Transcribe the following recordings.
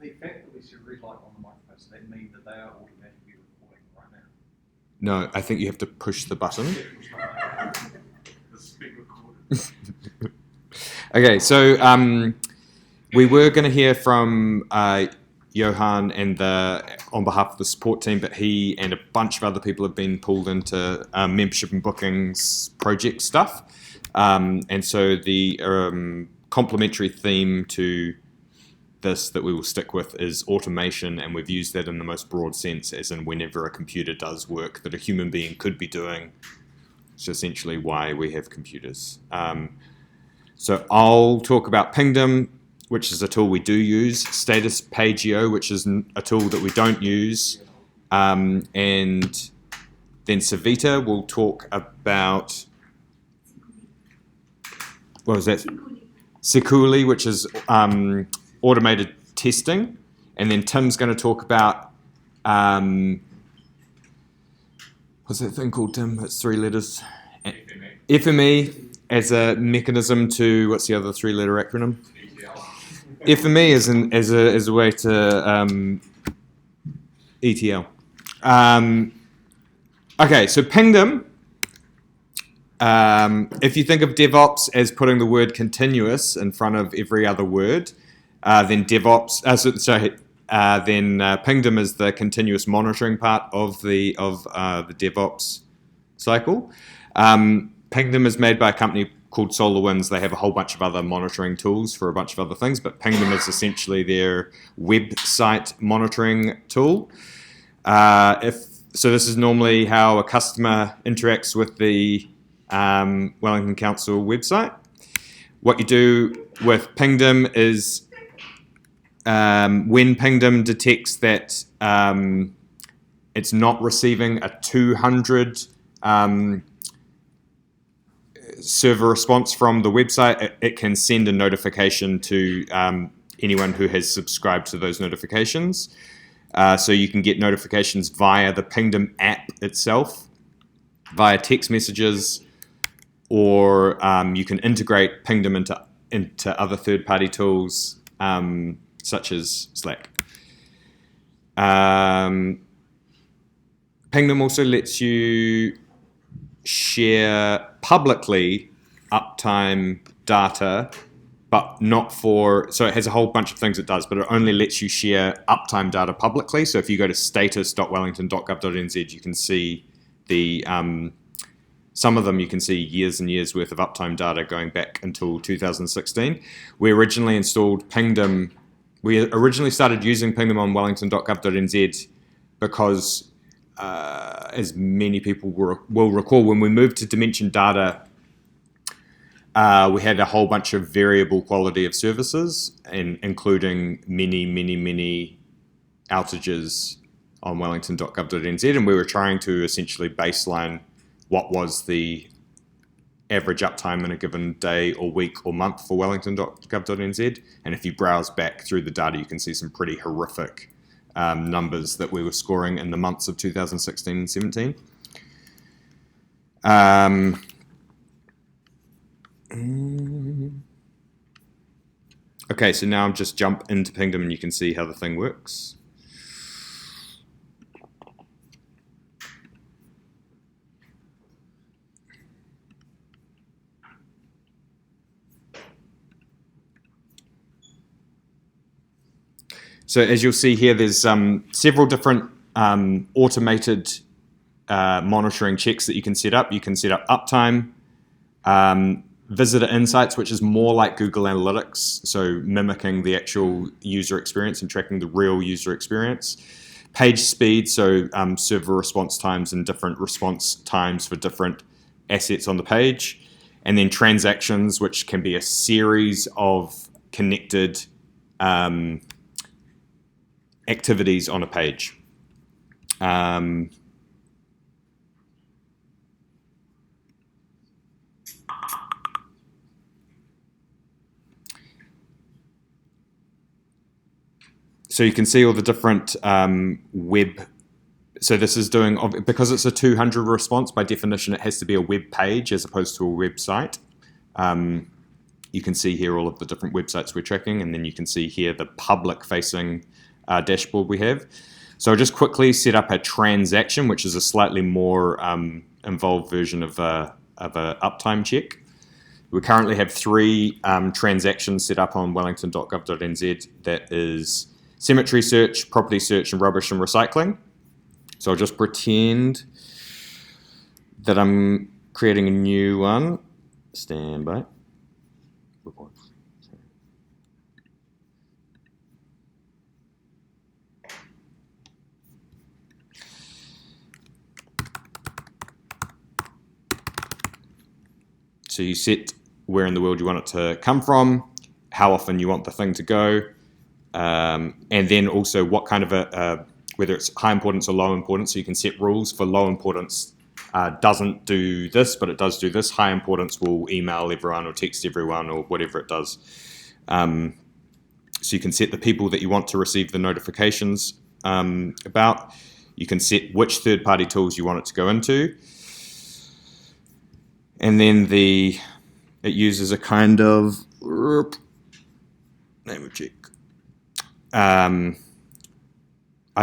The fact that we see a red light on the microphone, does that mean that they are automatically recording right now? No, I think you have to push the button. This is being recorded. Okay, so we were going to hear from Johan and on behalf of the support team, but he and a bunch of other people have been pulled into membership and bookings project stuff. And so the complementary theme to this that we will stick with is automation, and we've used that in the most broad sense, as in whenever a computer does work that a human being could be doing. It's essentially why we have computers. So I'll talk about Pingdom, which is a tool we do use, Status Pageo, which is a tool that we don't use, and then Savita will talk about, what was that? Sekuli, which is automated testing, and then Tim's going to talk about, what's that thing called, Tim? It's 3 letters. FME as a mechanism to, what's the other 3-letter acronym? FME as a way to ETL. Okay, so Pingdom, if you think of DevOps as putting the word continuous in front of every other word, then Pingdom is the continuous monitoring part of the DevOps cycle. Pingdom is made by a company called SolarWinds. They have a whole bunch of other monitoring tools for a bunch of other things, but Pingdom is essentially their website monitoring tool. So this is normally how a customer interacts with the Wellington Council website. What you do with Pingdom is when Pingdom detects that it's not receiving a 200 server response from the website, it can send a notification to anyone who has subscribed to those notifications. So you can get notifications via the Pingdom app itself, via text messages, or you can integrate Pingdom into other third-party tools, such as Slack. Pingdom also lets you share publicly uptime data, but not for, so it has a whole bunch of things it does, but it only lets you share uptime data publicly. So if you go to status.wellington.gov.nz, you can see some of them you can see years and years worth of uptime data going back until 2016. We originally started using Pingdom on wellington.gov.nz because as many people will recall, when we moved to Dimension Data, we had a whole bunch of variable quality of services, including many outages on wellington.gov.nz, and we were trying to essentially baseline what was the average uptime in a given day or week or month for wellington.gov.nz. And if you browse back through the data, you can see some pretty horrific numbers that we were scoring in the months of 2016 and 17. Okay, so now I'm just jump into Pingdom and you can see how the thing works. So as you'll see here, there's several different automated monitoring checks that you can set up. You can set up uptime, visitor insights, which is more like Google Analytics, so mimicking the actual user experience and tracking the real user experience. Page speed, so server response times and different response times for different assets on the page. And then transactions, which can be a series of connected activities on a page. So you can see all the different web. So this is doing, because it's a 200 response, by definition, it has to be a web page as opposed to a website. you can see here all of the different websites we're tracking, and then you can see here the public-facing dashboard we have. So I'll just quickly set up a transaction, which is a slightly more involved version of a uptime check. We currently have 3 transactions set up on wellington.gov.nz. That is cemetery search, property search, and rubbish and recycling. So I'll just pretend that I'm creating a new one. Stand by. So you set where in the world you want it to come from, how often you want the thing to go, and then also what kind of whether it's high importance or low importance. So you can set rules for low importance. Doesn't do this, but it does do this. High importance will email everyone or text everyone or whatever it does. So you can set the people that you want to receive the notifications about. You can set which third-party tools you want it to go into. And then it uses a kind of name of check. I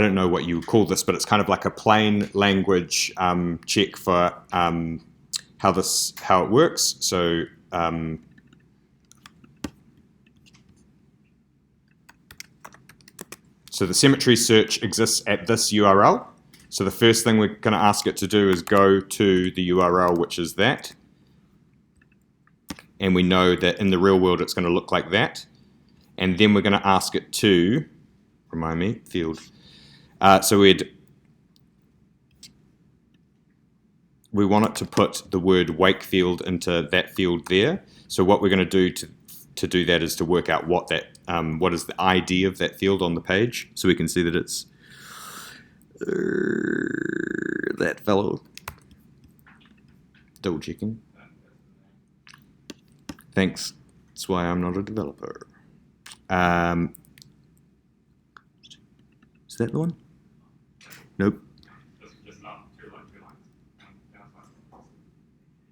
don't know what you would call this, but it's kind of like a plain language check for how it works. So so the cemetery search exists at this URL. So the first thing we're going to ask it to do is go to the URL, which is that. And we know that in the real world it's going to look like that. And then we're going to ask it to, remind me, field. So we want it to put the word Wakefield into that field there. So what we're going to do to do that is to work out what is the ID of that field on the page, so we can see that it's that fellow. Double checking. Thanks. That's why I'm not a developer. Is that the one? Nope. Just not two lines. A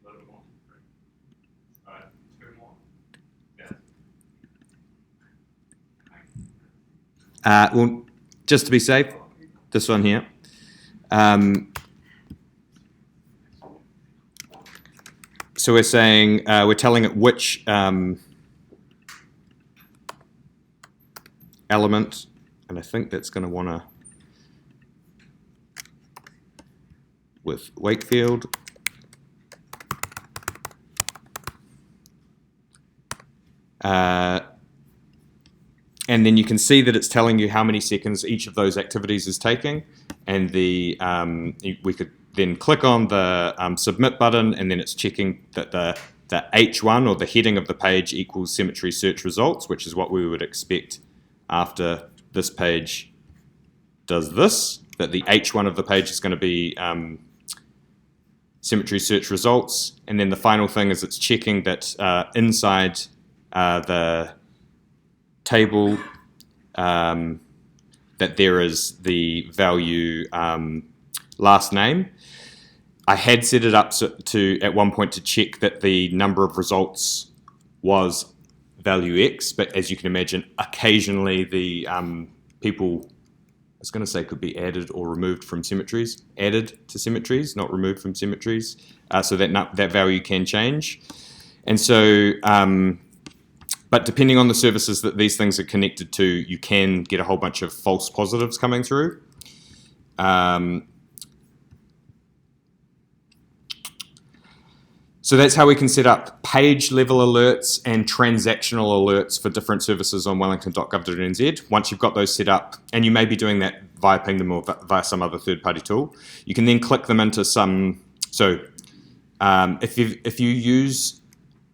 little bit more. Two more. Yeah. Well, just to be safe, this one here. So we're saying we're telling it which element, and I think that's going to want to with Wakefield. And then you can see that it's telling you how many seconds each of those activities is taking, and we could then click on the submit button, and then it's checking that the H1 or the heading of the page equals cemetery search results, which is what we would expect after this page does this, that the H1 of the page is going to be cemetery search results. And then the final thing is it's checking that inside the table that there is the value last name. I had set it up to at one point to check that the number of results was value X, but as you can imagine, occasionally the people, I was going to say, could be added or removed from cemeteries, added to cemeteries, not removed from cemeteries, so that value can change. And so, but depending on the services that these things are connected to, you can get a whole bunch of false positives coming through. So that's how we can set up page level alerts and transactional alerts for different services on wellington.gov.nz. Once you've got those set up, and you may be doing that via Pingdom or via some other third-party tool, you can then click them into some. So if you use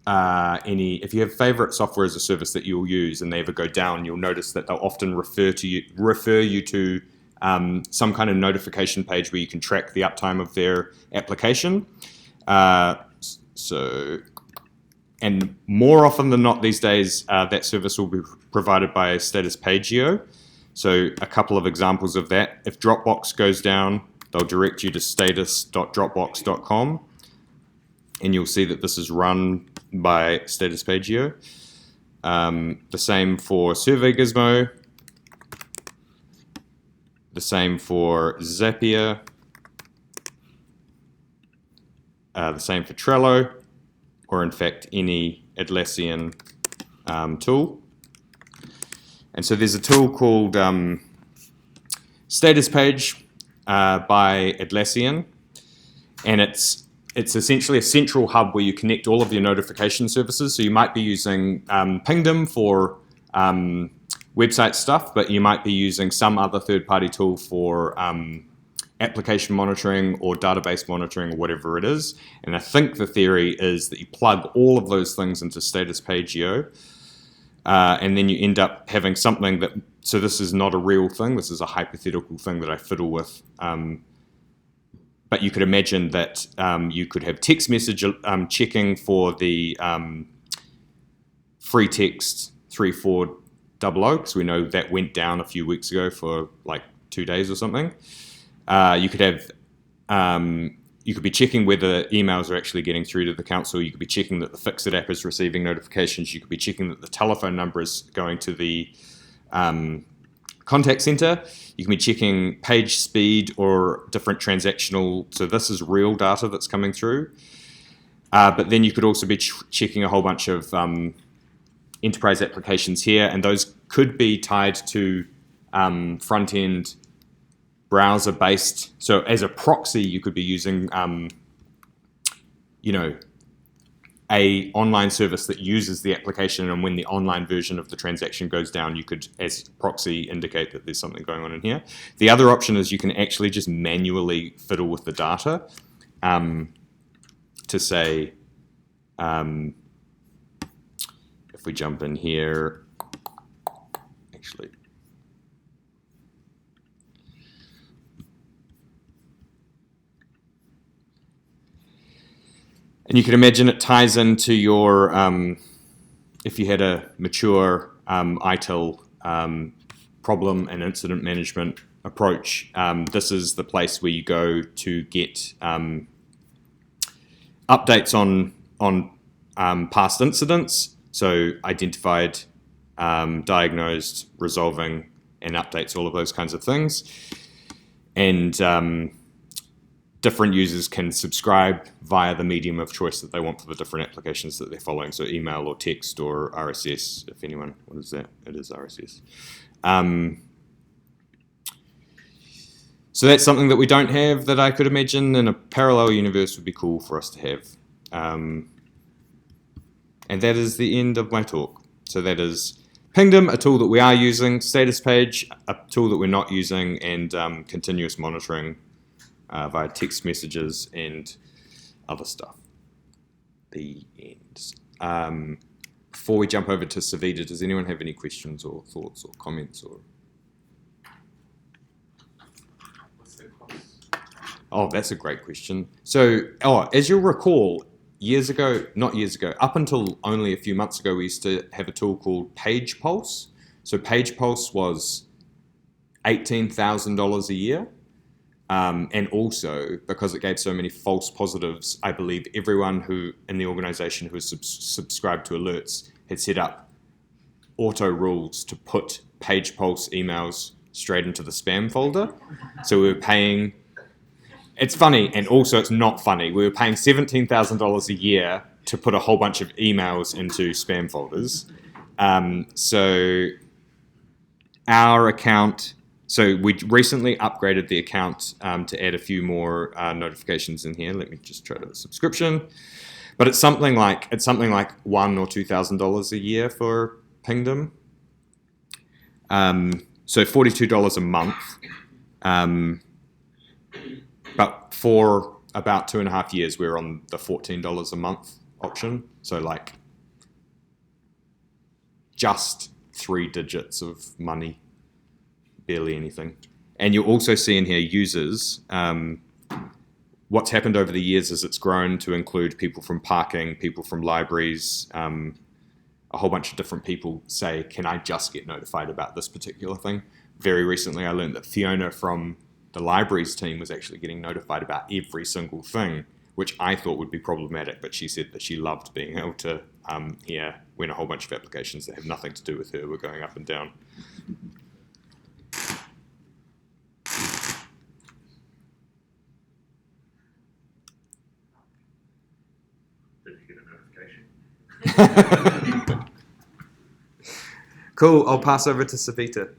if you have favorite software as a service that you'll use and they ever go down, you'll notice that they'll often refer you to some kind of notification page where you can track the uptime of their application. And more often than not these days, that service will be provided by Status Pageo. So a couple of examples of that. If Dropbox goes down, they'll direct you to status.dropbox.com, and you'll see that this is run by Status Pageo. The same for Survey Gizmo. The same for Zapier. The same for Trello, or in fact any Atlassian tool. And so there's a tool called Status Page by Atlassian, and it's essentially a central hub where you connect all of your notification services. So you might be using Pingdom for website stuff, but you might be using some other third-party tool for application monitoring or database monitoring or whatever it is. And I think the theory is that you plug all of those things into Status Pageo, and then you end up having something that, so this is not a real thing, this is a hypothetical thing that I fiddle with. But you could imagine that you could have text message checking for the free text 3400, because we know that went down a few weeks ago for like 2 days or something. You could have, you could be checking whether emails are actually getting through to the council. You could be checking that the Fixit app is receiving notifications. You could be checking that the telephone number is going to the contact center. You can be checking page speed or different transactional. So this is real data that's coming through. But then you could also be checking a whole bunch of enterprise applications here, and those could be tied to front-end browser-based. So as a proxy, you could be using, a online service that uses the application, and when the online version of the transaction goes down, you could, as proxy, indicate that there's something going on in here. The other option is you can actually just manually fiddle with the data to say, if we jump in here, actually, and you can imagine it ties into your, if you had a mature ITIL problem and incident management approach, this is the place where you go to get updates on past incidents, so identified, diagnosed, resolving, and updates, all of those kinds of things. And different users can subscribe via the medium of choice that they want for the different applications that they're following. So email or text or RSS, if anyone, what is that? It is RSS. So that's something that we don't have that I could imagine in a parallel universe would be cool for us to have. And that is the end of my talk. So that is Pingdom, a tool that we are using, Status Page, a tool that we're not using, and continuous monitoring via text messages and other stuff. The end. Before we jump over to Savita, does anyone have any questions or thoughts or comments? Or? What's the cost? Oh, that's a great question. So, as you'll recall, not years ago, up until only a few months ago, we used to have a tool called Page Pulse. So Page Pulse was $18,000 a year. And also, because it gave so many false positives, I believe everyone who in the organization who was subscribed to alerts had set up auto rules to put Page Pulse emails straight into the spam folder. So we were paying, it's funny, and also it's not funny, we were paying $17,000 a year to put a whole bunch of emails into spam folders. So our account, so we recently upgraded the account to add a few more notifications in here. Let me just try to subscription. But it's something like $1,000 or $2,000 a year for Pingdom. So $42 a month. But for about 2.5 years, we're on the $14 a month option. So like just 3 digits of money. Barely anything. And you'll also see in here users. What's happened over the years is it's grown to include people from parking, people from libraries, a whole bunch of different people say, can I just get notified about this particular thing? Very recently, I learned that Fiona from the libraries team was actually getting notified about every single thing, which I thought would be problematic, but she said that she loved being able to hear when a whole bunch of applications that have nothing to do with her were going up and down. Did you get a notification? Cool, I'll pass over to Savita.